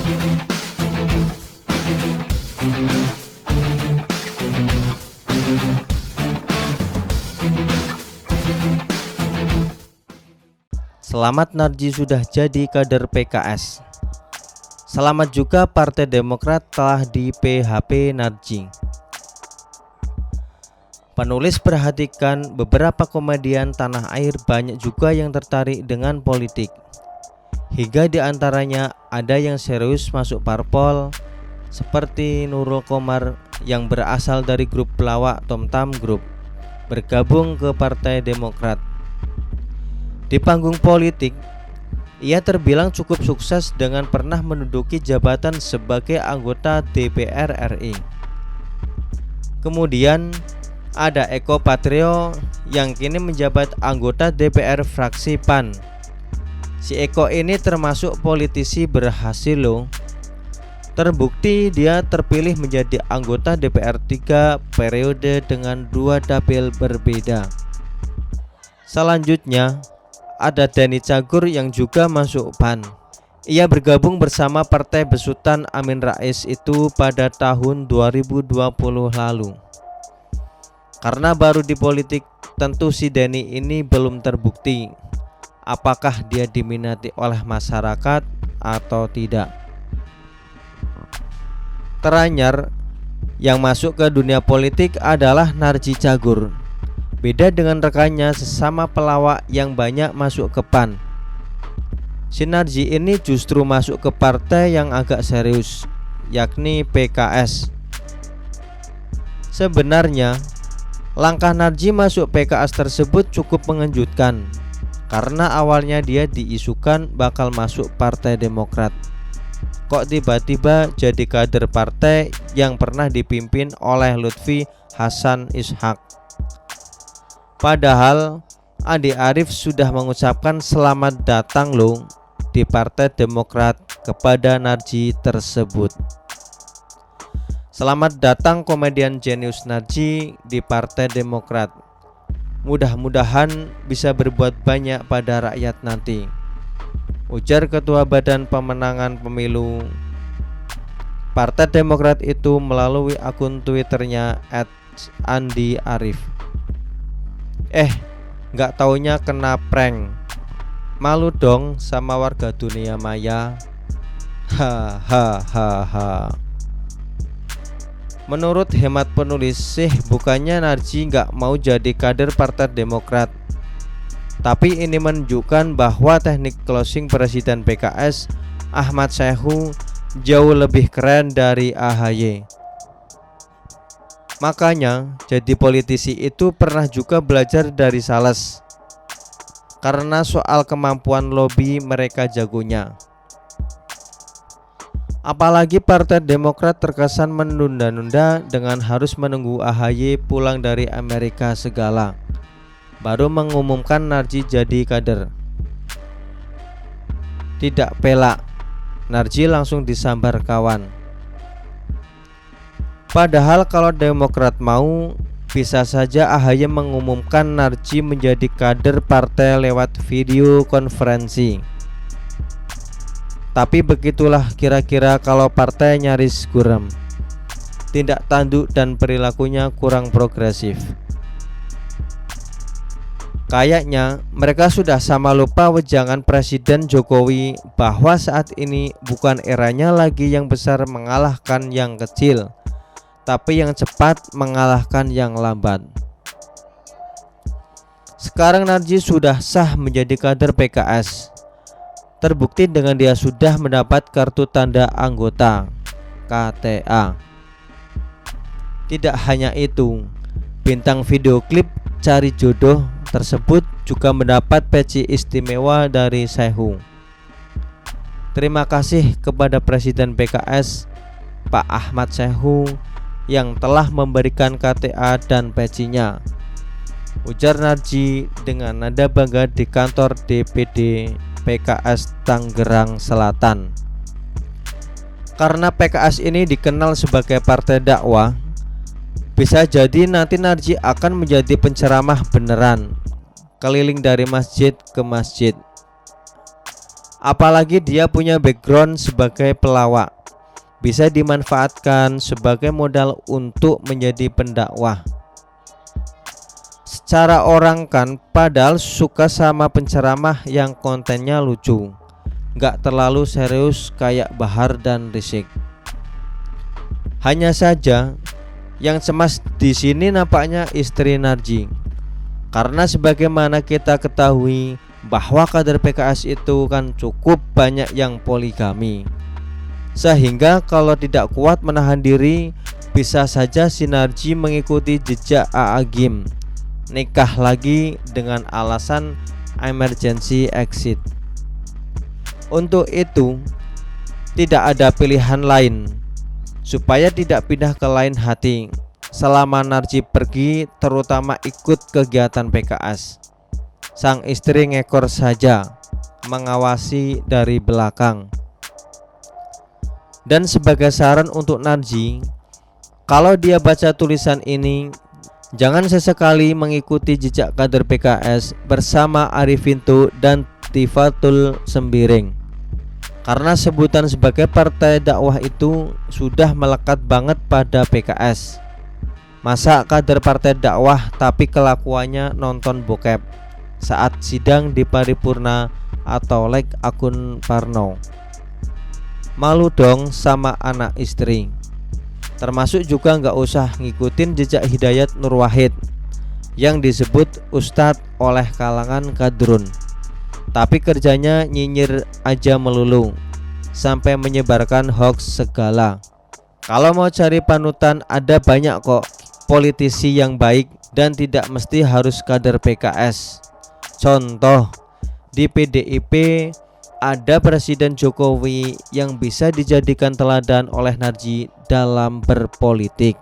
Selamat Narji sudah jadi kader PKS. Selamat juga Partai Demokrat telah di PHP Narji. Penulis perhatikan beberapa komedian tanah air banyak juga yang tertarik dengan politik. Hingga diantaranya ada yang serius masuk parpol seperti Nurul Komar yang berasal dari grup pelawak Tomtam Group bergabung ke Partai Demokrat. Di panggung politik, ia terbilang cukup sukses dengan pernah menduduki jabatan sebagai anggota DPR RI. Kemudian ada Eko Patrio yang kini menjabat anggota DPR fraksi PAN. Si Eko ini termasuk politisi berhasil loh. Terbukti dia terpilih menjadi anggota DPR 3 periode dengan 2 dapil berbeda. Selanjutnya ada Denny Cagur yang juga masuk PAN. Ia bergabung bersama Partai Besutan Amin Rais itu pada tahun 2020 lalu. Karena baru di politik, tentu si Denny ini belum terbukti apakah dia diminati oleh masyarakat atau tidak. Teranyar yang masuk ke dunia politik adalah Narji Cagur. Beda dengan rekannya sesama pelawak yang banyak masuk ke PAN. Si Narji ini justru masuk ke partai yang agak serius, yakni PKS. Sebenarnya langkah Narji masuk PKS tersebut cukup mengejutkan, karena awalnya dia diisukan bakal masuk Partai Demokrat. Kok tiba-tiba jadi kader partai yang pernah dipimpin oleh Lutfi Hasan Ishak. Padahal Andi Arief sudah mengucapkan selamat datang loh di Partai Demokrat kepada Narji tersebut. Selamat datang komedian jenius Narji di Partai Demokrat. Mudah-mudahan bisa berbuat banyak pada rakyat nanti, ujar Ketua Badan Pemenangan Pemilu Partai Demokrat itu melalui akun Twitternya @andiarif. Nggak taunya kena prank. Malu dong sama warga dunia maya. Hahaha. Menurut hemat penulis sih, bukannya Narji nggak mau jadi kader Partai Demokrat, tapi ini menunjukkan bahwa teknik closing Presiden PKS Ahmad Sehu jauh lebih keren dari AHY. Makanya jadi politisi itu pernah juga belajar dari Sales, karena soal kemampuan lobby mereka jagonya. Apalagi Partai Demokrat terkesan menunda-nunda dengan harus menunggu AHY pulang dari Amerika segala, baru mengumumkan Narji jadi kader. Tidak pelak, Narji langsung disambar kawan. Padahal kalau Demokrat mau, bisa saja AHY mengumumkan Narji menjadi kader partai lewat video konferensi. Tapi begitulah kira-kira kalau partai nyaris gurem, tindak tanduk dan perilakunya kurang progresif. Kayaknya mereka sudah sama lupa wejangan Presiden Jokowi bahwa saat ini bukan eranya lagi yang besar mengalahkan yang kecil, tapi yang cepat mengalahkan yang lambat. Sekarang Narji sudah sah menjadi kader PKS. Terbukti dengan dia sudah mendapat kartu tanda anggota KTA. Tidak hanya itu, bintang video klip Cari Jodoh tersebut juga mendapat peci istimewa dari Sehu. Terima kasih kepada Presiden PKS Pak Ahmad Sehu yang telah memberikan KTA dan pecinya, ujar Narji dengan nada bangga di kantor DPD PKS Tangerang Selatan. Karena PKS ini dikenal sebagai partai dakwah, bisa jadi nanti Narji akan menjadi penceramah beneran, keliling dari masjid ke masjid. Apalagi dia punya background sebagai pelawak, bisa dimanfaatkan sebagai modal untuk menjadi pendakwah. Secara orang kan padahal suka sama penceramah yang kontennya lucu, gak terlalu serius kayak Bahar dan Rizik. Hanya saja yang cemas di sini nampaknya istri Narji, karena sebagaimana kita ketahui bahwa kader PKS itu kan cukup banyak yang poligami, sehingga kalau tidak kuat menahan diri, bisa saja si Narji mengikuti jejak A'agim, nikah lagi dengan alasan emergency exit. Untuk itu tidak ada pilihan lain supaya tidak pindah ke lain hati selama Narji pergi, terutama ikut kegiatan PKS. Sang istri ngekor saja, mengawasi dari belakang. Dan sebagai saran untuk Narji, kalau dia baca tulisan ini, jangan sesekali mengikuti jejak kader PKS bersama Arifinto dan Tifatul Sembiring, karena sebutan sebagai partai dakwah itu sudah melekat banget pada PKS. Masa kader partai dakwah tapi kelakuannya nonton bokep saat sidang di paripurna atau like akun Parno? Malu dong sama anak istri. Termasuk juga nggak usah ngikutin jejak Hidayat Nur Wahid yang disebut ustadz oleh kalangan kadrun, tapi kerjanya nyinyir aja melulu sampai menyebarkan hoax segala. Kalau mau cari panutan, ada banyak kok politisi yang baik dan tidak mesti harus kader PKS. Contoh, di PDIP ada Presiden Jokowi yang bisa dijadikan teladan oleh Narji dalam berpolitik.